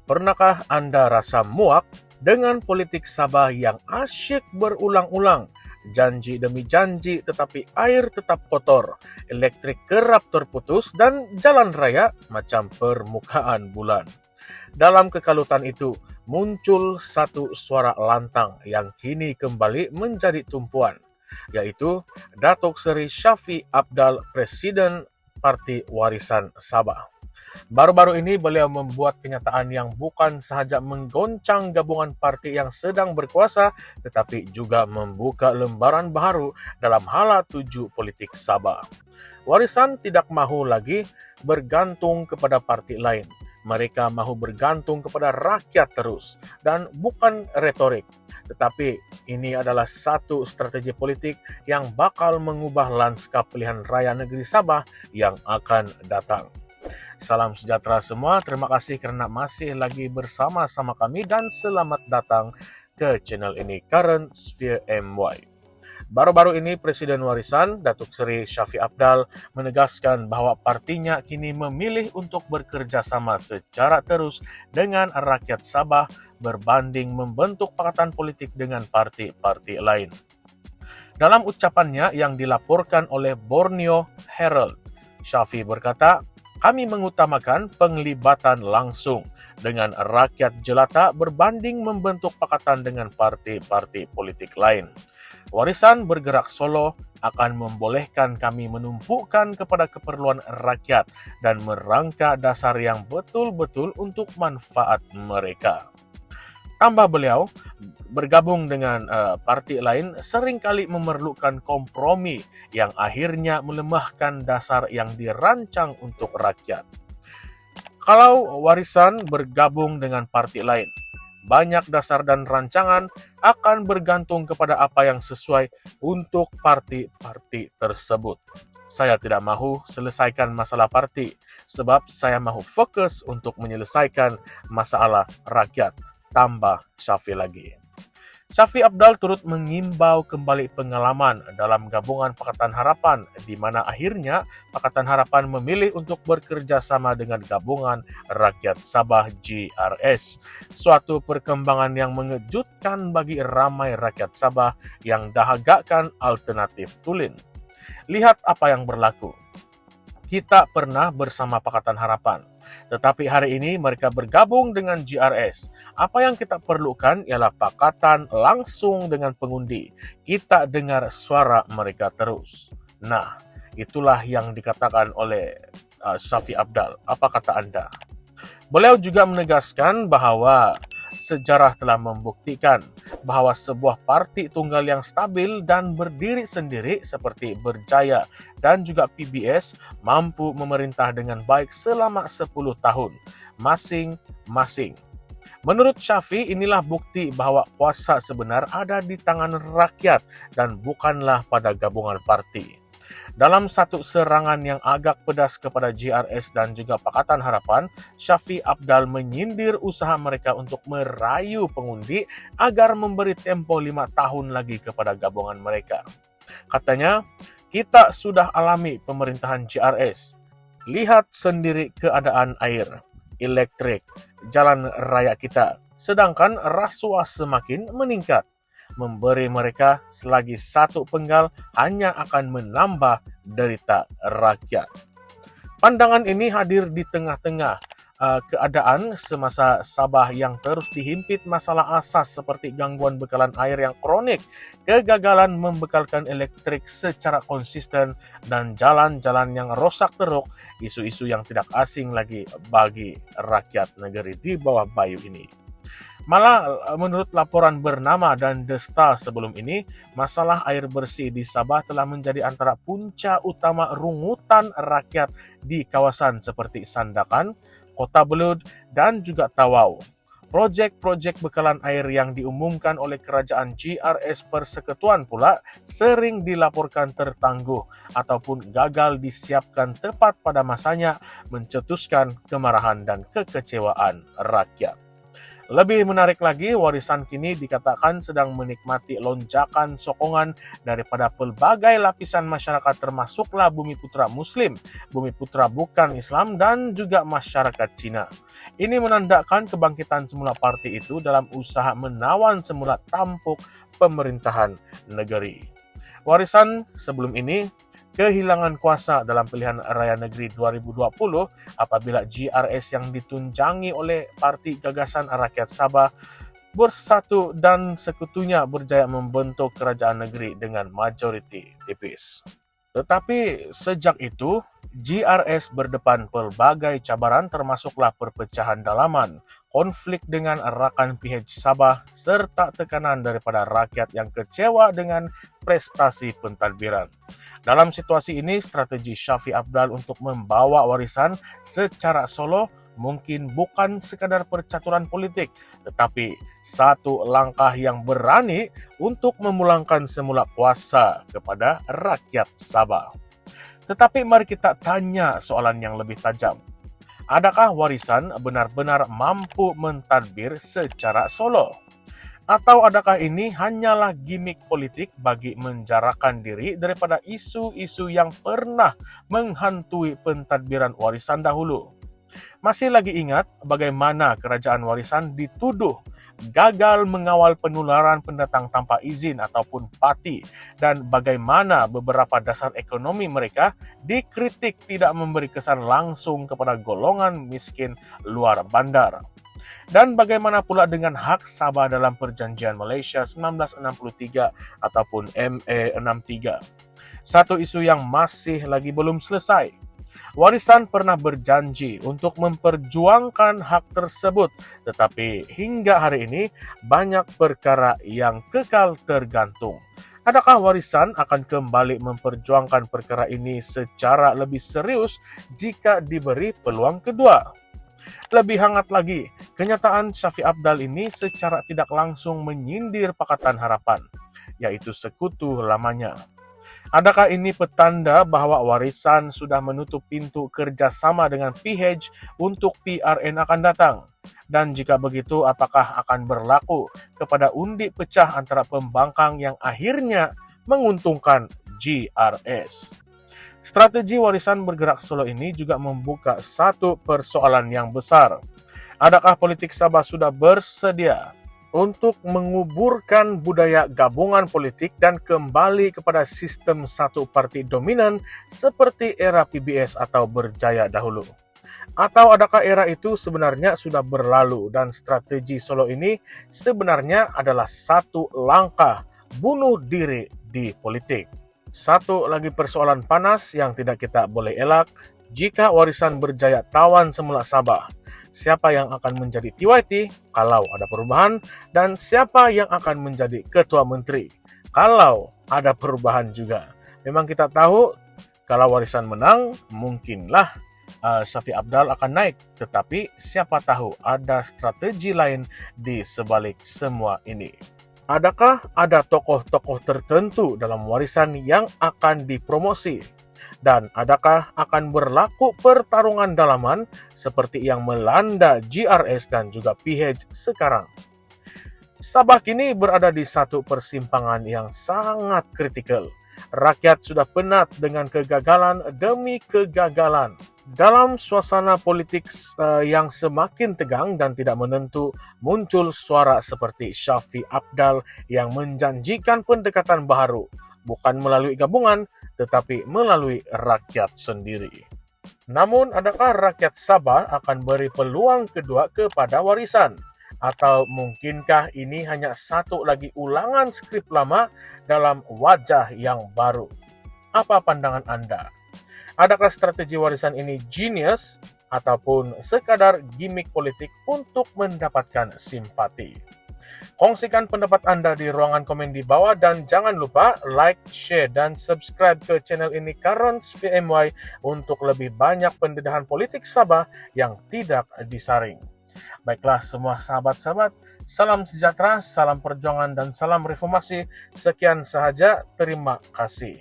Pernahkah Anda rasa muak dengan politik Sabah yang asyik berulang-ulang? Janji demi janji tetapi air tetap kotor, elektrik kerap terputus dan jalan raya macam permukaan bulan. Dalam kekalutan itu, muncul satu suara lantang yang kini kembali menjadi tumpuan, yaitu Datuk Seri Shafie Apdal, Presiden Parti Warisan Sabah. Baru-baru ini beliau membuat kenyataan yang bukan sahaja menggoncang gabungan parti yang sedang berkuasa, tetapi juga membuka lembaran baru dalam hala tuju politik Sabah. Warisan tidak mahu lagi bergantung kepada parti lain. Mereka mahu bergantung kepada rakyat terus, dan bukan retorik. Tetapi ini adalah satu strategi politik yang bakal mengubah lanskap pilihan raya negeri Sabah yang akan datang. Salam sejahtera semua, terima kasih kerana masih lagi bersama-sama kami dan selamat datang ke channel ini, Current Sphere MY. Baru-baru ini Presiden Warisan, Datuk Seri Shafie Apdal, menegaskan bahawa partinya kini memilih untuk bekerja sama secara terus dengan rakyat Sabah berbanding membentuk pakatan politik dengan parti-parti lain. Dalam ucapannya yang dilaporkan oleh Borneo Herald, Shafie berkata, "Kami mengutamakan penglibatan langsung dengan rakyat jelata berbanding membentuk pakatan dengan parti-parti politik lain. Warisan bergerak solo akan membolehkan kami menumpukan kepada keperluan rakyat dan merangka dasar yang betul-betul untuk manfaat mereka." Tambah beliau, bergabung dengan parti lain seringkali memerlukan kompromi yang akhirnya melemahkan dasar yang dirancang untuk rakyat. Kalau Warisan bergabung dengan parti lain, banyak dasar dan rancangan akan bergantung kepada apa yang sesuai untuk parti-parti tersebut. Saya tidak mahu selesaikan masalah parti, sebab saya mahu fokus untuk menyelesaikan masalah rakyat, tambah Shafie lagi. Shafie Apdal turut mengimbau kembali pengalaman dalam gabungan Pakatan Harapan, di mana akhirnya Pakatan Harapan memilih untuk bekerja sama dengan Gabungan Rakyat Sabah GRS. Suatu perkembangan yang mengejutkan bagi ramai rakyat Sabah yang dahagakan alternatif tulen. Lihat apa yang berlaku. Kita pernah bersama Pakatan Harapan, tetapi hari ini mereka bergabung dengan GRS. Apa yang kita perlukan ialah pakatan langsung dengan pengundi. Kita dengar suara mereka terus. Nah, itulah yang dikatakan oleh Shafie Apdal. Apa kata Anda? Beliau juga menegaskan bahawa sejarah telah membuktikan bahawa sebuah parti tunggal yang stabil dan berdiri sendiri seperti Berjaya dan juga PBS mampu memerintah dengan baik selama 10 tahun masing-masing. Menurut Shafie, inilah bukti bahawa kuasa sebenar ada di tangan rakyat dan bukanlah pada gabungan parti. Dalam satu serangan yang agak pedas kepada GRS dan juga Pakatan Harapan, Shafie Apdal menyindir usaha mereka untuk merayu pengundi agar memberi tempo 5 tahun lagi kepada gabungan mereka. Katanya, "Kita sudah alami pemerintahan GRS. Lihat sendiri keadaan air, elektrik, jalan raya kita. Sedangkan rasuah semakin meningkat. Memberi mereka selagi satu penggal hanya akan menambah derita rakyat." Pandangan ini hadir di tengah-tengah keadaan semasa Sabah yang terus dihimpit masalah asas seperti gangguan bekalan air yang kronik, kegagalan membekalkan elektrik secara konsisten, dan jalan-jalan yang rosak teruk, isu-isu yang tidak asing lagi bagi rakyat negeri di bawah bayu ini. Malah menurut laporan Bernama dan The Star sebelum ini, masalah air bersih di Sabah telah menjadi antara punca utama rungutan rakyat di kawasan seperti Sandakan, Kota Belud dan juga Tawau. Projek-projek bekalan air yang diumumkan oleh kerajaan GRS Persekutuan pula sering dilaporkan tertangguh ataupun gagal disiapkan tepat pada masanya, mencetuskan kemarahan dan kekecewaan rakyat. Lebih menarik lagi, warisan kini dikatakan sedang menikmati lonjakan sokongan daripada pelbagai lapisan masyarakat termasuklah bumi putra Muslim, bumi putra bukan Islam, dan juga masyarakat Cina. Ini menandakan kebangkitan semula parti itu dalam usaha menawan semula tampuk pemerintahan negeri. Warisan sebelum ini kehilangan kuasa dalam pilihan raya negeri 2020 apabila GRS yang ditunjangi oleh Parti Gagasan Rakyat Sabah bersatu dan sekutunya berjaya membentuk kerajaan negeri dengan majoriti tipis. Tetapi sejak itu, GRS berdepan pelbagai cabaran termasuklah perpecahan dalaman, konflik dengan rakan PH Sabah, serta tekanan daripada rakyat yang kecewa dengan prestasi pentadbiran. Dalam situasi ini, strategi Shafie Apdal untuk membawa warisan secara solo mungkin bukan sekadar percaturan politik, tetapi satu langkah yang berani untuk memulangkan semula kuasa kepada rakyat Sabah. Tetapi mari kita tanya soalan yang lebih tajam. Adakah warisan benar-benar mampu mentadbir secara solo? Atau adakah ini hanyalah gimik politik bagi menjarakan diri daripada isu-isu yang pernah menghantui pentadbiran warisan dahulu? Masih lagi ingat bagaimana kerajaan warisan dituduh gagal mengawal penularan pendatang tanpa izin ataupun pati, dan bagaimana beberapa dasar ekonomi mereka dikritik tidak memberi kesan langsung kepada golongan miskin luar bandar. Dan bagaimana pula dengan hak Sabah dalam Perjanjian Malaysia 1963 ataupun MA63? Satu isu yang masih lagi belum selesai. Warisan pernah berjanji untuk memperjuangkan hak tersebut, tetapi hingga hari ini banyak perkara yang kekal tergantung. Adakah warisan akan kembali memperjuangkan perkara ini secara lebih serius jika diberi peluang kedua? Lebih hangat lagi, kenyataan Shafie Apdal ini secara tidak langsung menyindir Pakatan Harapan, yaitu sekutu lamanya. Adakah ini petanda bahwa warisan sudah menutup pintu kerjasama dengan PH untuk PRN akan datang? Dan jika begitu, apakah akan berlaku kepada undi pecah antara pembangkang yang akhirnya menguntungkan GRS? Strategi warisan bergerak solo ini juga membuka satu persoalan yang besar. Adakah politik Sabah sudah bersedia untuk menguburkan budaya gabungan politik dan kembali kepada sistem satu parti dominan seperti era PBS atau Berjaya dahulu? Atau adakah era itu sebenarnya sudah berlalu dan strategi solo ini sebenarnya adalah satu langkah bunuh diri di politik? Satu lagi persoalan panas yang tidak kita boleh elak, jika warisan Berjaya tawan semula Sabah, siapa yang akan menjadi TYT kalau ada perubahan, dan siapa yang akan menjadi ketua menteri kalau ada perubahan juga? Memang kita tahu kalau warisan menang, mungkinlah Shafie Apdal akan naik, tetapi siapa tahu ada strategi lain di sebalik semua ini. Adakah ada tokoh-tokoh tertentu dalam warisan yang akan dipromosi? Dan adakah akan berlaku pertarungan dalaman seperti yang melanda GRS dan juga PH sekarang? Sabah kini berada di satu persimpangan yang sangat kritikal. Rakyat sudah penat dengan kegagalan demi kegagalan. Dalam suasana politik yang semakin tegang dan tidak menentu, muncul suara seperti Shafie Apdal yang menjanjikan pendekatan baru, bukan melalui gabungan, tetapi melalui rakyat sendiri. Namun, adakah rakyat Sabah akan beri peluang kedua kepada warisan? Atau mungkinkah ini hanya satu lagi ulangan skrip lama dalam wajah yang baru? Apa pandangan Anda? Adakah strategi warisan ini genius ataupun sekadar gimik politik untuk mendapatkan simpati? Kongsikan pendapat Anda di ruangan komen di bawah dan jangan lupa like, share, dan subscribe ke channel ini Karons VMY untuk lebih banyak pendedahan politik Sabah yang tidak disaring. Baiklah semua sahabat-sahabat, salam sejahtera, salam perjuangan, dan salam reformasi. Sekian sahaja, terima kasih.